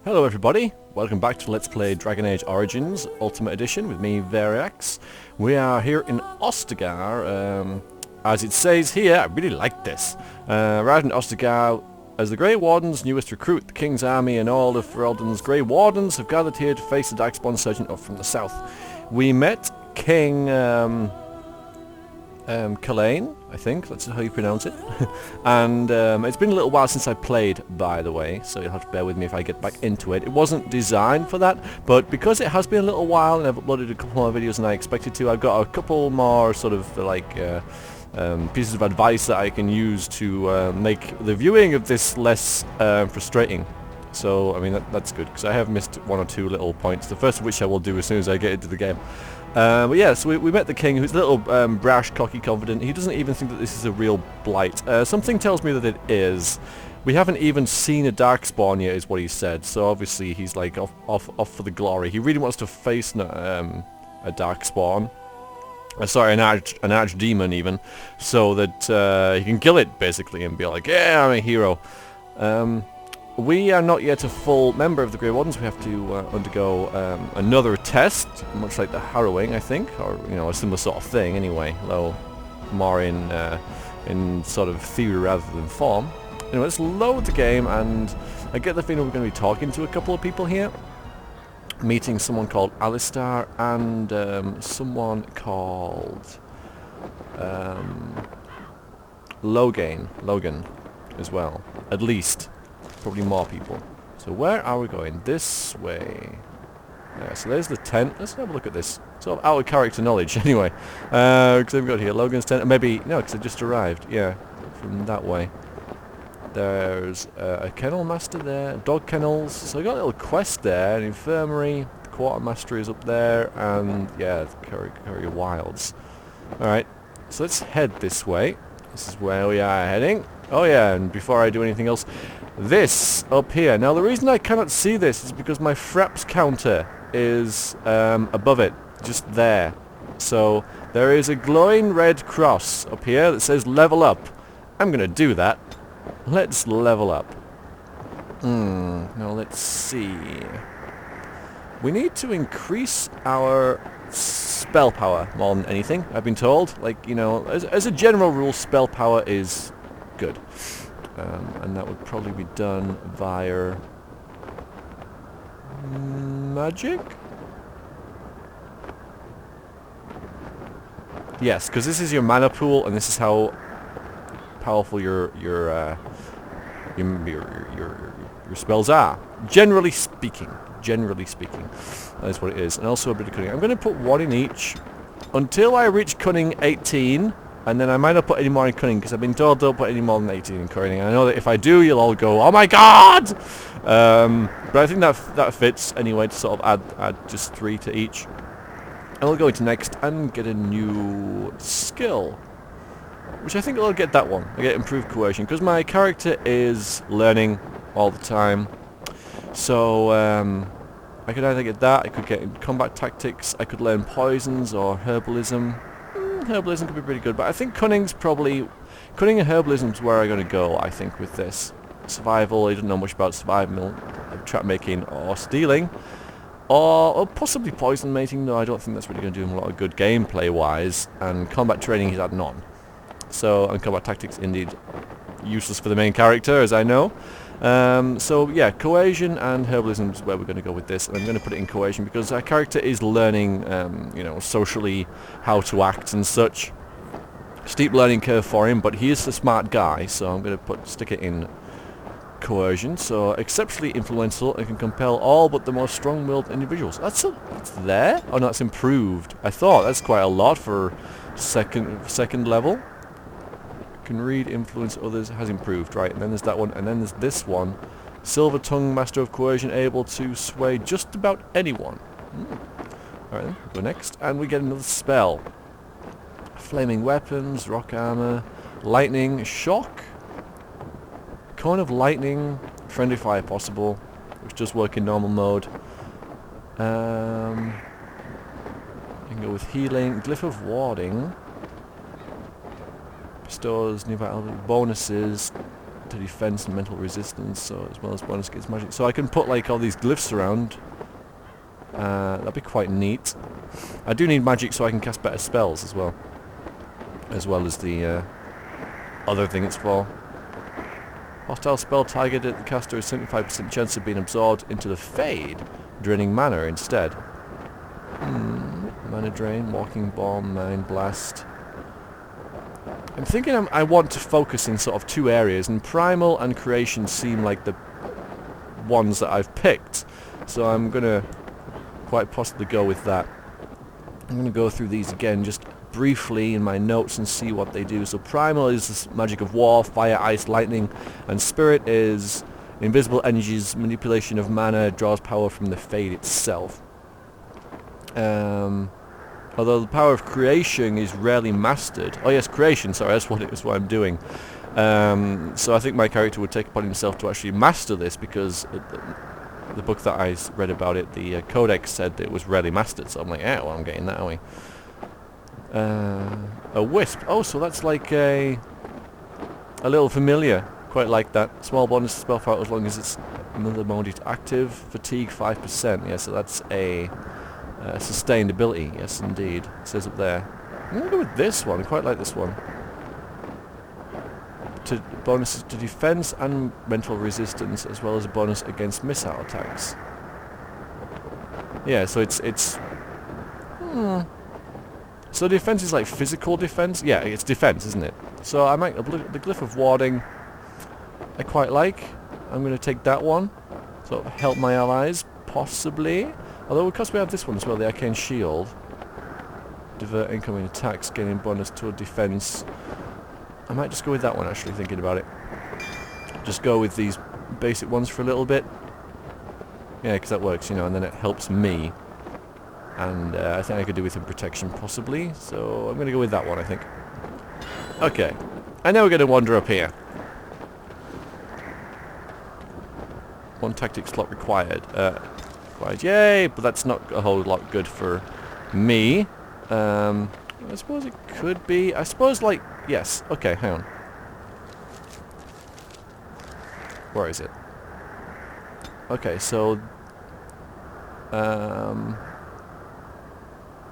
Hello everybody, welcome back to Let's Play Dragon Age Origins Ultimate Edition with me, Variax. We are here in Ostagar. As it says here, I really like this. Arrived in Ostagar as the Grey Warden's newest recruit. The King's army and all of Ferelden's Grey Wardens have gathered here to face the Darkspawn surging up from the south. We met King Kalain, I think, that's how you pronounce it. And it's been a little while since I played, by the way, so you'll have to bear with me if I get back into it. It wasn't designed for that, but because it has been a little while and I've uploaded a couple more videos than I expected to, I've got a couple more sort of pieces of advice that I can use to make the viewing of this less frustrating. So, I mean, that's good, because I have missed one or two little points, the first of which I will do as soon as I get into the game. But yeah, so we met the king, who's a little brash, cocky, confident. He doesn't even think that this is a real blight. Something tells me that it is. We haven't even seen a Darkspawn yet, is what he said. So obviously he's like off for the glory. He really wants to face a Darkspawn. Sorry, an archdemon even, so that he can kill it basically and be like, yeah, I'm a hero. We are not yet a full member of the Grey Wardens. We have to undergo another test, much like the Harrowing, I think, or a similar sort of thing. Anyway, though more in sort of theory rather than form. Anyway, let's load the game, and I get the feeling we're going to be talking to a couple of people here, meeting someone called Alistar and someone called Logan as well, at least. Probably more people. So where are we going? This way. So there's the tent. Let's have a look at this. Sort of out of character knowledge anyway. Because we've got here Logan's tent. Maybe, no, because I just arrived. Yeah, from that way. There's a kennel master there. Dog kennels. So I got a little quest there. An infirmary. The Quartermaster is up there. And yeah, the Curry Wilds. Alright. So let's head this way. This is where we are heading. Oh yeah, and before I do anything else, this up here. Now the reason I cannot see this is because my fraps counter is above it, just there. So there is a glowing red cross up here that says level up. I'm gonna do that. Let's level up. Now let's see. We need to increase our spell power more than anything, I've been told. Like, as a general rule, spell power is good. And that would probably be done via magic? Yes, because this is your mana pool, and this is how powerful your spells are. Generally speaking, that is what it is. And also a bit of cunning. I'm going to put one in each until I reach cunning 18. And then I might not put any more in cunning, because I've been told don't put any more than 18 in cunning. I know that if I do, you'll all go, oh my god! But I think that fits anyway, to sort of add just 3 to each. And we'll go into next and get a new skill. Which I think I'll get that one. I get improved coercion, because my character is learning all the time. So I could either get that, I could get in combat tactics, I could learn poisons or herbalism. Herbalism could be pretty good, but I think cunning and herbalism is where I'm going to go, I think, with this. Survival, I don't know much about survival, trap making, or stealing, or possibly poison mating, though I don't think that's really going to do him a lot of good gameplay wise, and combat training he's had none. So, and combat tactics indeed useless for the main character, as I know. So yeah, coercion and herbalism is where we're going to go with this, and I'm going to put it in coercion because our character is learning, socially how to act and such. Steep learning curve for him, but he is a smart guy, so I'm going to stick it in coercion. So exceptionally influential and can compel all but the most strong-willed individuals. That's there? Oh no, that's improved. I thought that's quite a lot for second level. Can read, influence others, has improved, right? And then there's that one, and then there's this one. Silver Tongue, Master of Coercion, able to sway just about anyone. Alright then, go next, and we get another spell. Flaming weapons, rock armor, lightning, shock, cone of lightning, friendly fire possible, which does work in normal mode. You can go with healing, glyph of warding. Bestows new vital bonuses. to defense and mental resistance, so as well as bonus against magic. So I can put like all these glyphs around. That'd be quite neat. I do need magic so I can cast better spells as well as the other thing it's for. Hostile spell targeted at the caster has 75% chance of being absorbed into the Fade, draining mana instead. Mana drain, walking bomb, mind blast. I'm thinking I want to focus in sort of two areas, and primal and creation seem like the ones that I've picked. So I'm gonna quite possibly go with that. I'm gonna go through these again just briefly in my notes and see what they do. So primal is this magic of war, fire, ice, lightning, and spirit is invisible energies, manipulation of mana, draws power from the Fade itself. Although the power of creation is rarely mastered. Oh yes, creation, sorry, that's what I'm doing. So I think my character would take upon himself to actually master this, because the book that I read about it, the Codex said that it was rarely mastered, so I'm like, yeah, well, I'm getting that away. A wisp. Oh, so that's like a little familiar. Quite like that. Small bonus to spell power as long as it's another mode is active. Fatigue 5%. Yeah, so that's a sustained ability. Yes, indeed. It says up there. I'm going to go with this one. I quite like this one. Bonuses to defense and mental resistance, as well as a bonus against missile attacks. Yeah, so it's so defense is like physical defense. Yeah, it's defense, isn't it? So I might the glyph of warding. I quite like. I'm going to take that one. So help my allies, possibly. Although because we have this one as well, the arcane shield. Divert incoming attacks, gaining bonus to a defense. I might just go with that one, actually, thinking about it. Just go with these basic ones for a little bit. Yeah, because that works, you know, and then it helps me. And I think I could do with some protection, possibly. So I'm going to go with that one, I think. Okay. And now we're going to wander up here. One tactic slot required. Yay! But that's not a whole lot good for me. I suppose it could be. I suppose, like, yes. Okay, hang on. Where is it? Okay, so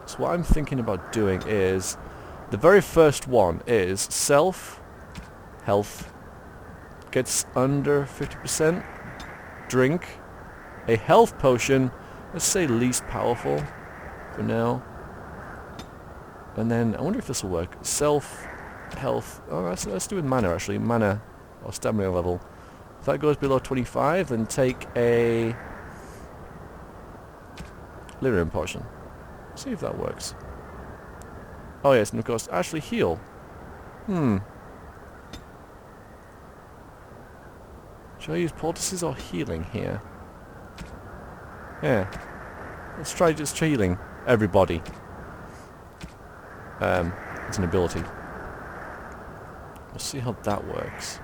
so what I'm thinking about doing is the very first one is self health gets under 50%. Drink a health potion. Let's say least powerful for now. And then I wonder if this will work. Self health. Oh, let's do it with mana actually. Mana or stamina level. If that goes below 25, then take a lyrium potion. See if that works. Oh yes, and of course actually heal. Should I use poultices or healing here? Yeah. Let's try just healing everybody. It's an ability. We'll see how that works.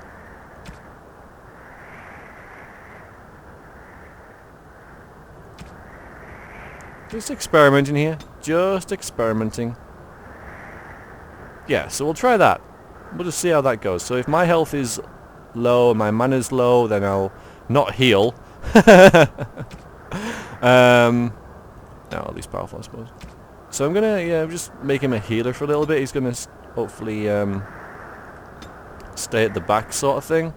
Just experimenting here. Just experimenting. Yeah, so we'll try that. We'll just see how that goes. So if my health is low and my mana's low, then I'll not heal. No, at least powerful, I suppose. So I'm gonna just make him a healer for a little bit. He's gonna hopefully stay at the back, sort of thing.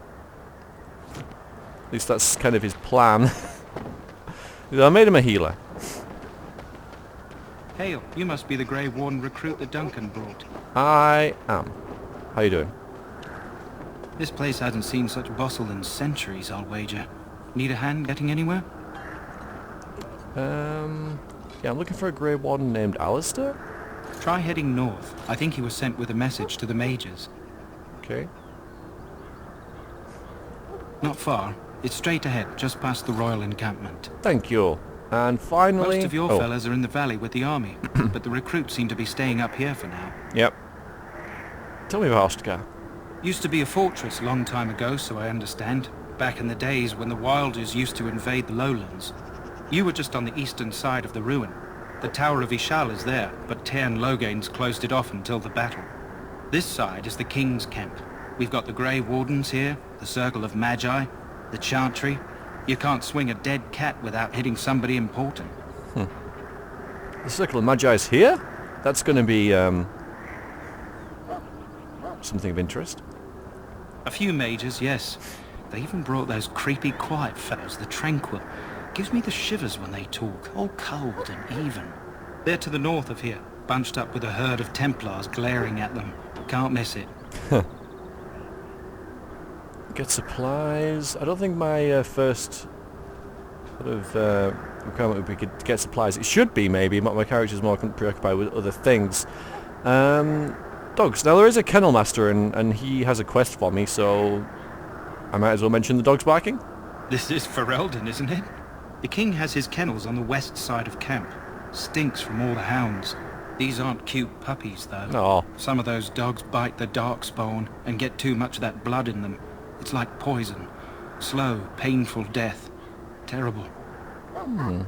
At least that's kind of his plan. I made him a healer. Hail, you must be the Grey Warden recruit that Duncan brought. I am. How you doing? This place hasn't seen such bustle in centuries, I'll wager. Need a hand getting anywhere? Yeah, I'm looking for a Grey Warden named Alistair. Try heading north. I think he was sent with a message to the mages. Okay. Not far. It's straight ahead, just past the royal encampment. Thank you. And finally... Most of your fellas are in the valley with the army, but the recruits seem to be staying up here for now. Yep. Tell me about Ostagar. Used to be a fortress a long time ago, so I understand. Back in the days when the Wilders used to invade the lowlands. You were just on the eastern side of the ruin. The Tower of Ishal is there, but Tairn Logain's closed it off until the battle. This side is the King's camp. We've got the Grey Wardens here, the Circle of Magi, the Chantry. You can't swing a dead cat without hitting somebody important. The Circle of Magi is here? That's going to be something of interest. A few mages, yes. They even brought those creepy quiet fellows, the Tranquil. Gives me the shivers when they talk, all cold and even. They're to the north of here, bunched up with a herd of Templars glaring at them. Can't miss it. Get supplies. I don't think my first sort of requirement would be to get supplies. It should be, maybe, but my character's more preoccupied with other things. Dogs. Now, there is a kennel master, and he has a quest for me, so I might as well mention the dogs barking. This is Ferelden, isn't it? The king has his kennels on the west side of camp. Stinks from all the hounds. These aren't cute puppies, though. Oh. Some of those dogs bite the darkspawn and get too much of that blood in them. It's like poison. Slow, painful death. Terrible. I'm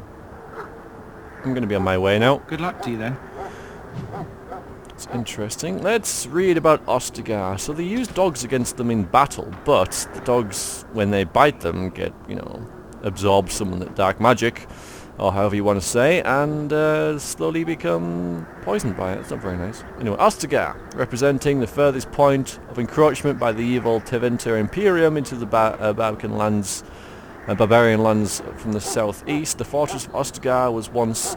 going to be on my way now. Good luck to you, then. It's interesting. Let's read about Ostagar. So they use dogs against them in battle, but the dogs, when they bite them, get, absorb some of the dark magic, or however you want to say, and slowly become poisoned by it. It's not very nice. Anyway, Ostagar, representing the furthest point of encroachment by the evil Tevinter Imperium into the Balkan lands, barbarian lands from the southeast. The fortress of Ostagar was once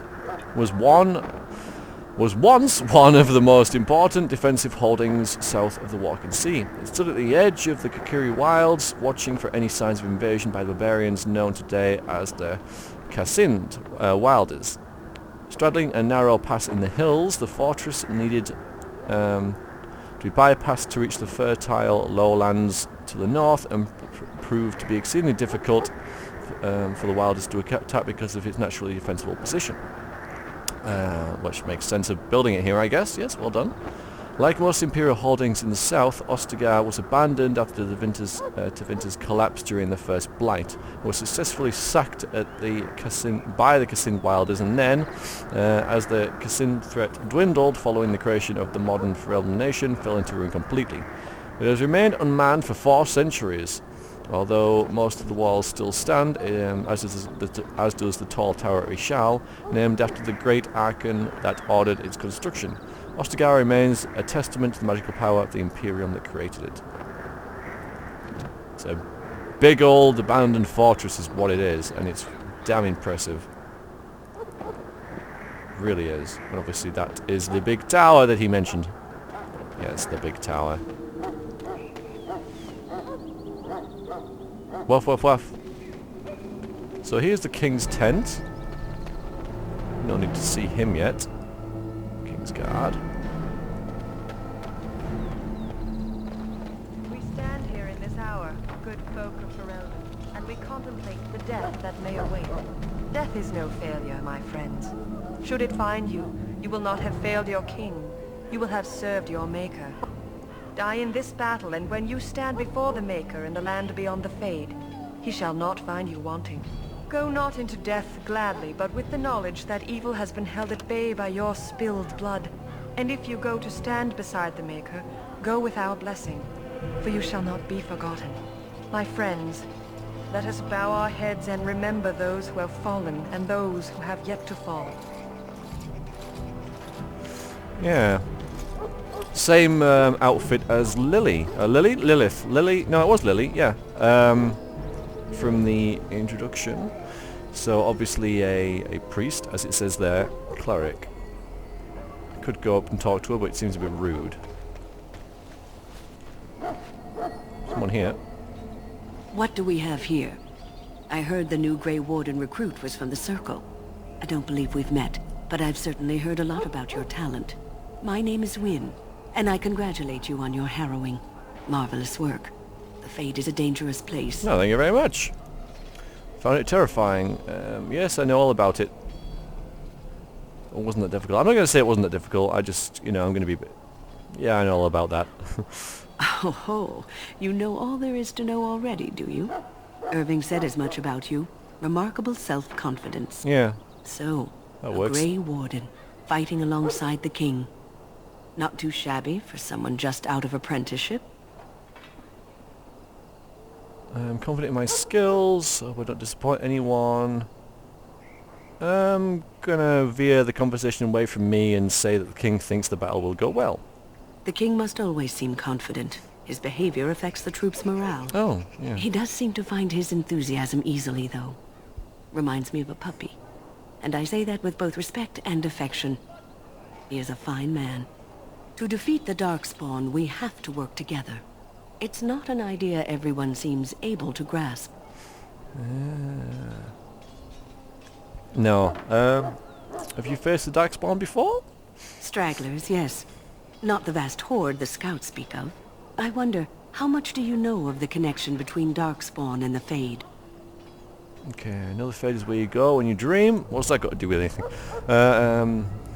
one of the most important defensive holdings south of the Walking Sea. It stood at the edge of the Kakiri Wilds, watching for any signs of invasion by the barbarians known today as the Khasind Wilders. Straddling a narrow pass in the hills, the fortress needed to be bypassed to reach the fertile lowlands to the north, and proved to be exceedingly difficult for the Wilders to attack because of its naturally defensible position. Which makes sense of building it here, I guess. Yes, well done. Like most Imperial holdings in the south, Ostagar was abandoned after the Tevinter's collapse during the First Blight. It was successfully sacked by the Khasind Wilders, and then, as the Khasind threat dwindled following the creation of the modern Ferelden nation, fell into ruin completely. It has remained unmanned for 4 centuries. Although most of the walls still stand, as does the tall tower at Ishal, named after the great archon that ordered its construction. Ostagar remains a testament to the magical power of the Imperium that created it. It's a big old abandoned fortress is what it is, and it's damn impressive. It really is. And obviously that is the big tower that he mentioned. Yes, the big tower. Woof, woof, woof. So here's the king's tent. No need to see him yet. King's guard. We stand here in this hour, good folk of Ferelden, and we contemplate the death that may await. Death is no failure, my friends. Should it find you, you will not have failed your king. You will have served your maker. Die in this battle, and when you stand before the Maker in the land beyond the Fade, he shall not find you wanting. Go not into death gladly, but with the knowledge that evil has been held at bay by your spilled blood. And if you go to stand beside the Maker, go with our blessing, for you shall not be forgotten. My friends, let us bow our heads and remember those who have fallen and those who have yet to fall. Yeah. Same outfit as Lily. Lilith. Lily? No, it was Lily, yeah. From the introduction. So obviously a priest, as it says there, cleric. I could go up and talk to her, but it seems a bit rude. Someone here. What do we have here? I heard the new Grey Warden recruit was from the Circle. I don't believe we've met, but I've certainly heard a lot about your talent. My name is Winn, and I congratulate you on your harrowing, marvelous work. The Fade is a dangerous place. No, thank you very much. Found it terrifying. Yes, I know all about it. It wasn't that difficult. I'm not going to say it wasn't that difficult. I just, I'm going to be... Yeah, I know all about that. Oh ho, you know all there is to know already, do you? Irving said as much about you. Remarkable self-confidence. Yeah. So, that a works. Grey Warden, fighting alongside the king. Not too shabby for someone just out of apprenticeship. I'm confident in my skills. I hope I don't disappoint anyone. I'm gonna veer the conversation away from me and say that the king thinks the battle will go well. The king must always seem confident. His behavior affects the troops' morale. Oh, yeah. He does seem to find his enthusiasm easily, though. Reminds me of a puppy. And I say that with both respect and affection. He is a fine man. To defeat the Darkspawn, we have to work together. It's not an idea everyone seems able to grasp. No. Have you faced the Darkspawn before? Stragglers, yes. Not the vast horde the scouts speak of. I wonder, how much do you know of the connection between Darkspawn and the Fade? Okay, I know the Fade is where you go when you dream. What's that got to do with anything?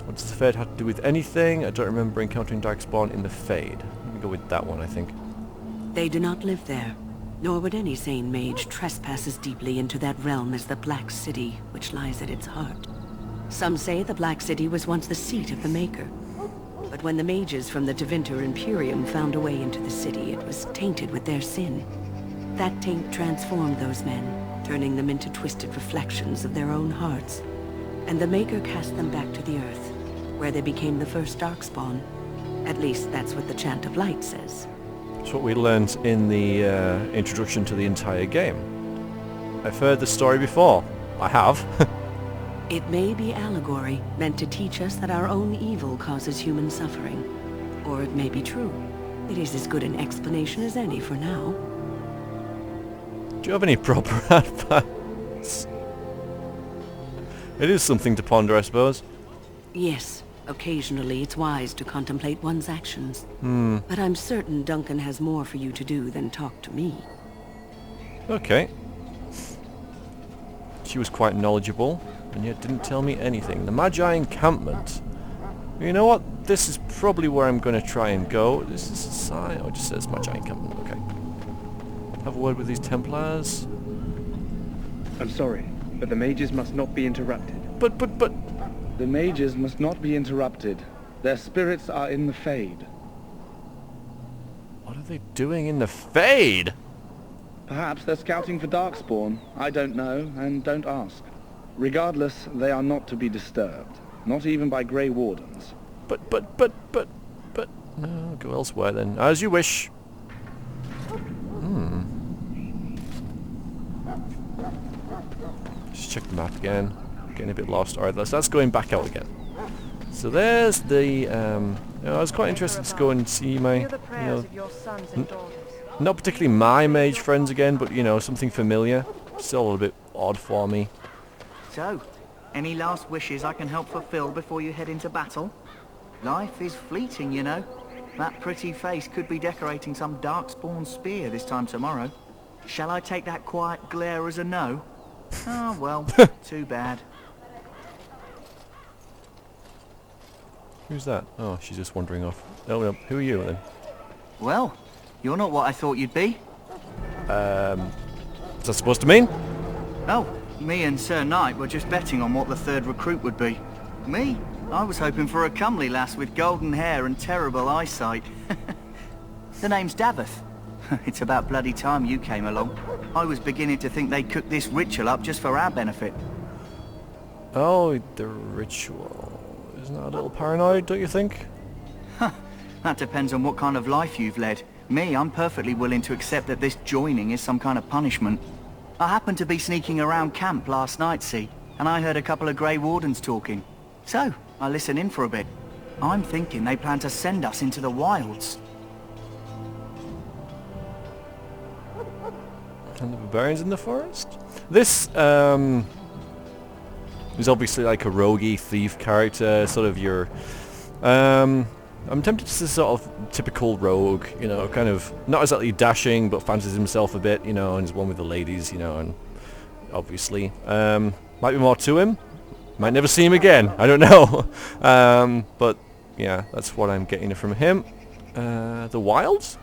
What does the Fade have to do with anything? I don't remember encountering Darkspawn in the Fade. Let me go with that one, I think. They do not live there, nor would any sane mage trespass as deeply into that realm as the Black City, which lies at its heart. Some say the Black City was once the seat of the Maker. But when the mages from the Tevinter Imperium found a way into the city, it was tainted with their sin. That taint transformed those men, turning them into twisted reflections of their own hearts. And the Maker cast them back to the Earth, where they became the first Darkspawn. At least that's what the Chant of Light says. It's what we learned in the introduction to the entire game. I've heard the story before. I have. It may be allegory, meant to teach us that our own evil causes human suffering. Or it may be true. It is as good an explanation as any for now. Do you have any proper advice? It is something to ponder, I suppose. Yes, occasionally it's wise to contemplate one's actions. But I'm certain Duncan has more for you to do than talk to me. Okay. She was quite knowledgeable, and yet didn't tell me anything. The Magi encampment. You know what? This is probably where I'm going to try and go. This is a sign. Oh, it just says Magi encampment. Okay. Have a word with these Templars. I'm sorry, but the mages must not be interrupted. But... The mages must not be interrupted. Their spirits are in the Fade. What are they doing in the Fade? Perhaps they're scouting for Darkspawn. I don't know, and don't ask. Regardless, they are not to be disturbed. Not even by Grey Wardens. But... No, go elsewhere then. As you wish. Just check the map again. Getting a bit lost. Alright, that's going back out again. So there's the... I was quite interested to go and see my... Not particularly my mage friends again, but, you know, something familiar. Still a little bit odd for me. So, any last wishes I can help fulfill before you head into battle? Life is fleeting, you know. That pretty face could be decorating some Darkspawn spear this time tomorrow. Shall I take that quiet glare as a no? Oh, well, too bad. Who's that? Oh, she's just wandering off. Oh, no. Who are you then? Well, you're not what I thought you'd be. What's that supposed to mean? Oh, me and Sir Knight were just betting on what the third recruit would be. Me? I was hoping for a comely lass with golden hair and terrible eyesight. The name's Daveth. It's about bloody time you came along. I was beginning to think they'd cooked this ritual up just for our benefit. Oh, the ritual. Isn't that a little paranoid, don't you think? That depends on what kind of life you've led. Me, I'm perfectly willing to accept that this joining is some kind of punishment. I happened to be sneaking around camp last night, see, and I heard a couple of Grey Wardens talking. So, I listened in for a bit. I'm thinking they plan to send us into the wilds. And the barbarians in the forest? This, is obviously like a roguey thief character, sort of your, I'm tempted to sort of typical rogue, you know, kind of, not exactly dashing, but fancies himself a bit, you know, and is one with the ladies, you know, and obviously, might be more to him, might never see him again, I don't know, but yeah, that's what I'm getting from him. The wilds?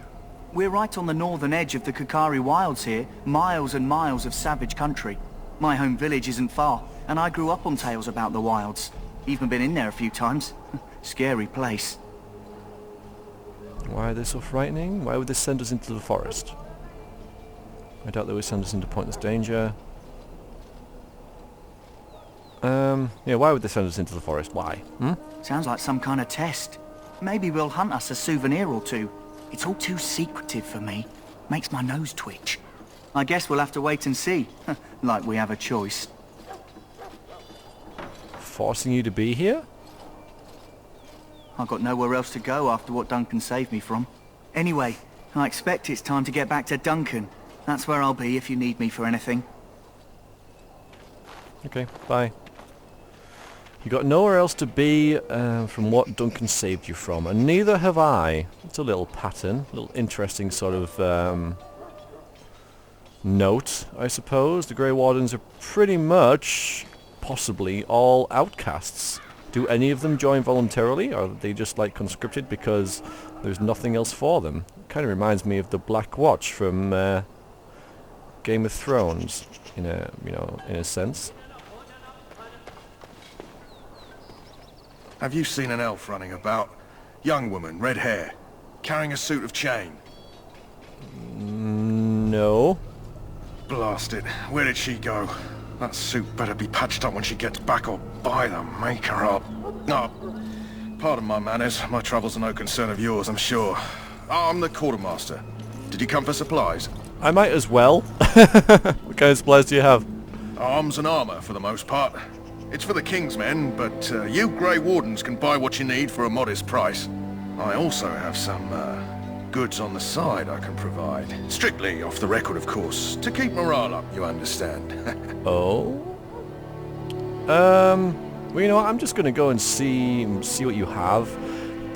We're right on the northern edge of the Kukari wilds here, miles and miles of savage country. My home village isn't far, and I grew up on tales about the wilds. Even been in there a few times. Scary place. Why are they so frightening? Why would they send us into the forest? I doubt they would send us into pointless danger. Yeah, why would they send us into the forest? Why? Hmm? Sounds like some kind of test. Maybe we'll hunt us a souvenir or two. It's all too secretive for me. Makes my nose twitch. I guess we'll have to wait and see. Like we have a choice. Forcing you to be here? I've got nowhere else to go after what Duncan saved me from. Anyway, I expect it's time to get back to Duncan. That's where I'll be if you need me for anything. Okay, bye. You got nowhere else to be from what Duncan saved you from, and neither have I. It's a little pattern, a little interesting sort of note, I suppose. The Grey Wardens are pretty much, possibly, all outcasts. Do any of them join voluntarily, or are they just like conscripted because there's nothing else for them? It kind of reminds me of the Black Watch from Game of Thrones, in a sense. Have you seen an elf running about? Young woman, red hair, carrying a suit of chain. No. Blast it. Where did she go? That suit better be patched up when she gets back, or by the maker up. No. Pardon my manners. My troubles are no concern of yours, I'm sure. I'm the Quartermaster. Did you come for supplies? I might as well. What kind of supplies do you have? Arms and armor, for the most part. It's for the King's men, but you Grey Wardens can buy what you need for a modest price. I also have some goods on the side I can provide. Strictly off the record, of course, to keep morale up, you understand. Oh? Well, you know what, I'm just gonna go and see what you have.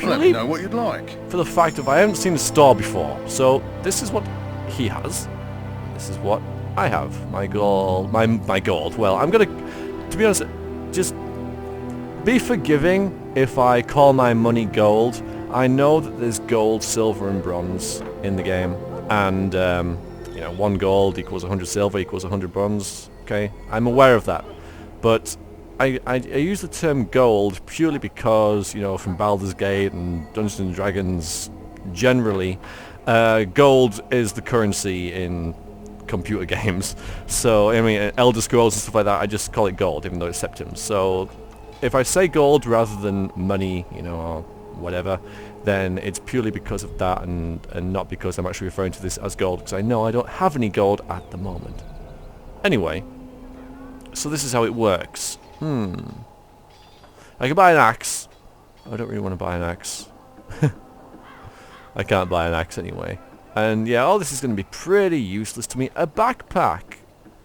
Let me know what you'd like. For the fact of I haven't seen the store before, so this is what he has. This is what I have. My gold. My gold. Well, I'm gonna, to be honest, just be forgiving if I call my money gold. I know that there's gold, silver, and bronze in the game, and you know, 1 gold equals 100 silver equals 100 bronze. Okay, I'm aware of that, but I use the term gold purely because, you know, from Baldur's Gate and Dungeons and Dragons generally, gold is the currency in computer games. So I mean, Elder Scrolls and stuff like that, I just call it gold, even though it's septims. So if I say gold rather than money, you know, or whatever, then it's purely because of that, and not because I'm actually referring to this as gold, because I know I don't have any gold at the moment. Anyway, so this is how it works. I can buy an axe. I don't really want to buy an axe. I can't buy an axe anyway. And yeah, all this is going to be pretty useless to me. A backpack.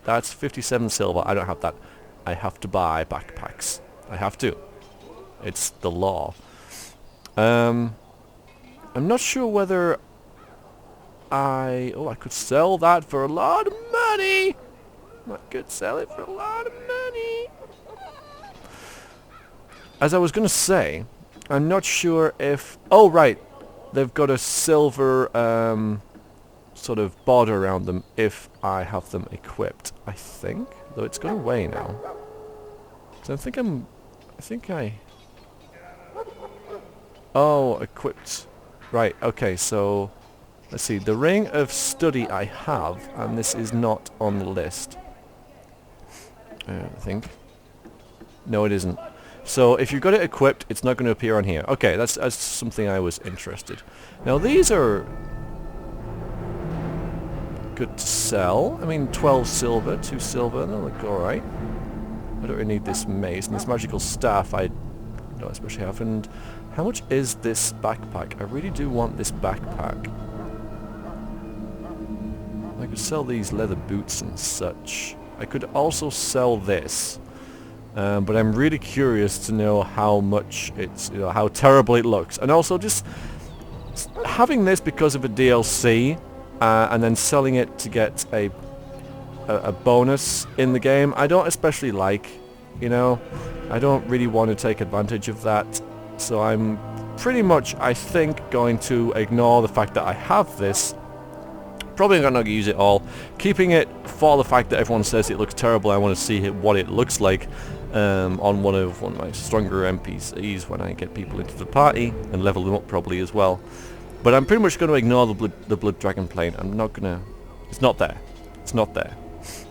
That's 57 silver. I don't have that. I have to buy backpacks. I have to. It's the law. I'm not sure whether I could sell that for a lot of money. I could sell it for a lot of money. As I was going to say, I'm not sure if... Oh, right. They've got a silver sort of border around them if I have them equipped, I think. Though it's gone away now. So I think I... Oh, equipped. Right, okay, so... Let's see, the Ring of Study I have, and this is not on the list. I think. No, it isn't. So if you've got it equipped, it's not going to appear on here. Okay, that's something I was interested. Now these are good to sell. I mean, 12 silver, 2 silver, they'll look alright. I don't really need this mace, and this magical staff I don't especially have. And how much is this backpack? I really do want this backpack. I could sell these leather boots and such. I could also sell this. But I'm really curious to know how much it's, you know, how terrible it looks. And also just having this because of a DLC, and then selling it to get a bonus in the game, I don't especially like, you know. I don't really want to take advantage of that. So I'm pretty much, I think, going to ignore the fact that I have this. Probably not going to use it all. Keeping it for the fact that everyone says it looks terrible. I want to see what it looks like on one of my stronger NPCs when I get people into the party and level them up probably as well. But I'm pretty much going to ignore the blood dragon plane. I'm not going to... It's not there. It's not there.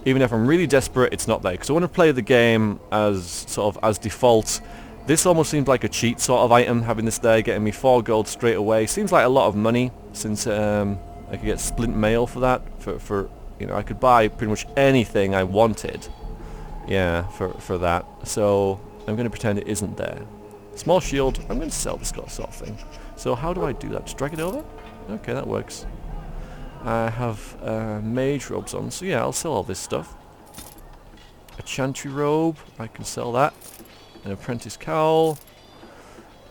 Even if I'm really desperate, it's not there. Because I want to play the game as sort of as default. This almost seems like a cheat sort of item, having this there, getting me 4 gold straight away. Seems like a lot of money, since I could get splint mail for that. For you know, I could buy pretty much anything I wanted. Yeah, for that. So I'm going to pretend it isn't there. Small shield. I'm going to sell this sort of thing. So how do I do that? Just drag it over? Okay, that works. I have mage robes on, so yeah, I'll sell all this stuff. A chantry robe, I can sell that. An apprentice cowl.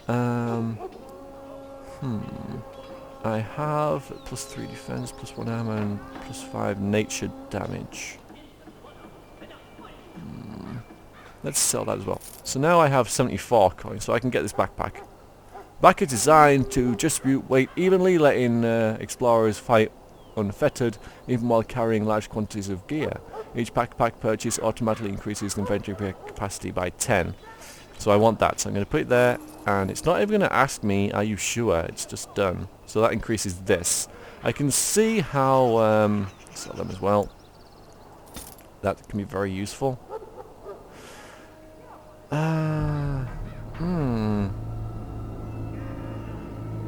I have +3 defense, +1 armor, and +5 nature damage. Let's sell that as well. So now I have 74 coins, so I can get this backpack. Back is designed to distribute weight evenly, letting explorers fight unfettered, even while carrying large quantities of gear. Each backpack purchase automatically increases the inventory capacity by 10. So I want that, so I'm going to put it there, and it's not even going to ask me, are you sure? It's just done. So that increases this. I can see how, sell them as well. That can be very useful.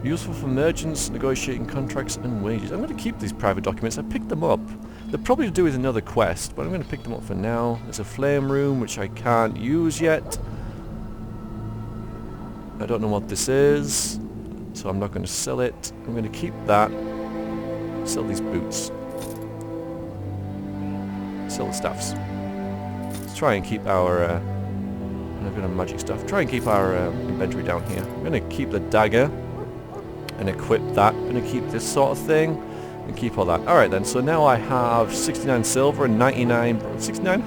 Useful for merchants, negotiating contracts and wages. I'm going to keep these private documents. I picked them up. They're probably to do with another quest, but I'm going to pick them up for now. There's a flame room, which I can't use yet. I don't know what this is, so I'm not going to sell it. I'm going to keep that. Sell these boots. Sell the staffs. Let's try and keep our... I've got magic stuff. Try and keep our inventory down here. I'm going to keep the dagger and equip that. I'm going to keep this sort of thing and keep all that. Alright then, so now I have 69 silver and 99... 69?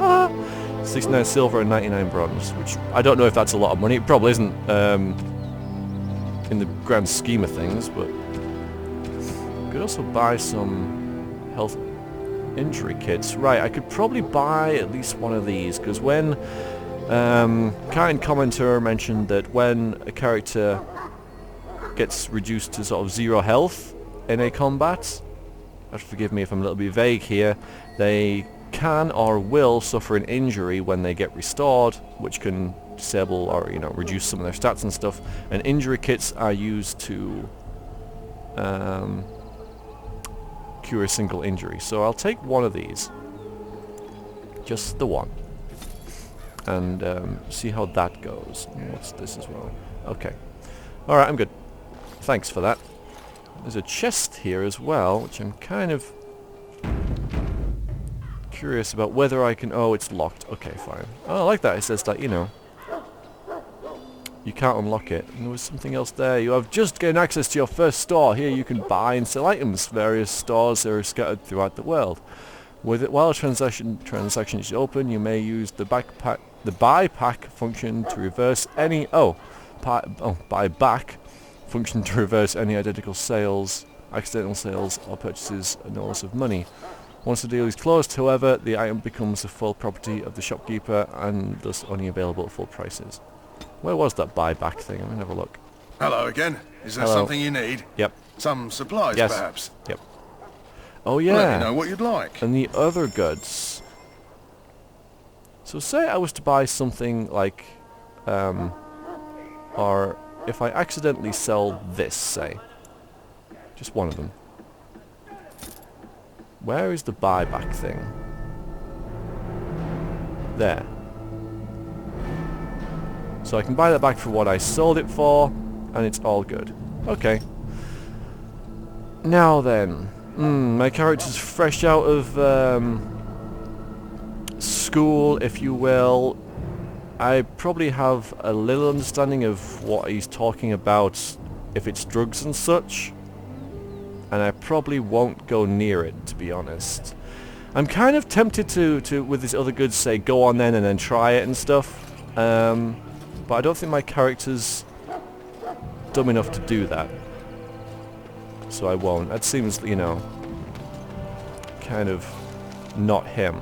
69 silver and 99 bronze, which I don't know if that's a lot of money. It probably isn't in the grand scheme of things, but... Could also buy some health injury kits. Right, I could probably buy at least one of these, because when... kind commenter mentioned that when a character gets reduced to sort of 0 health in a combat, forgive me if I'm a little bit vague here, they can or will suffer an injury when they get restored, which can disable or, you know, reduce some of their stats and stuff, and injury kits are used to cure a single injury. So I'll take one of these, just the one, and see how that goes. What's this as well? Okay. Alright, I'm good. Thanks for that. There's a chest here as well, which I'm kind of curious about whether I can... Oh, it's locked. Okay, fine. Oh, I like that. It says that, you know, you can't unlock it. And there was something else there. You have just gained access to your first store. Here you can buy and sell items. Various stores are scattered throughout the world. With it, while a transaction is open, you may use the buy pack function to reverse any... buy back function to reverse any identical sales, accidental sales, or purchases and no loss of money. Once the deal is closed, however, the item becomes the full property of the shopkeeper and thus only available at full prices. Where was that buyback thing? I'm going to have a look. Hello again. Is there Hello. something you need? Yep. Some supplies, Yes. perhaps? Yep. Oh yeah. Let me know what you'd like. And the other goods. So say I was to buy something like, or if I accidentally sell this, say, just one of them. Where is the buyback thing? There. So I can buy that back for what I sold it for, and it's all good. Okay. Now then. My character's fresh out of school, if you will. I probably have a little understanding of what he's talking about if it's drugs and such. And I probably won't go near it, to be honest. I'm kind of tempted to with this other goods, say, go on then and then try it and stuff. But I don't think my character's dumb enough to do that. So I won't. That seems, you know, kind of not him.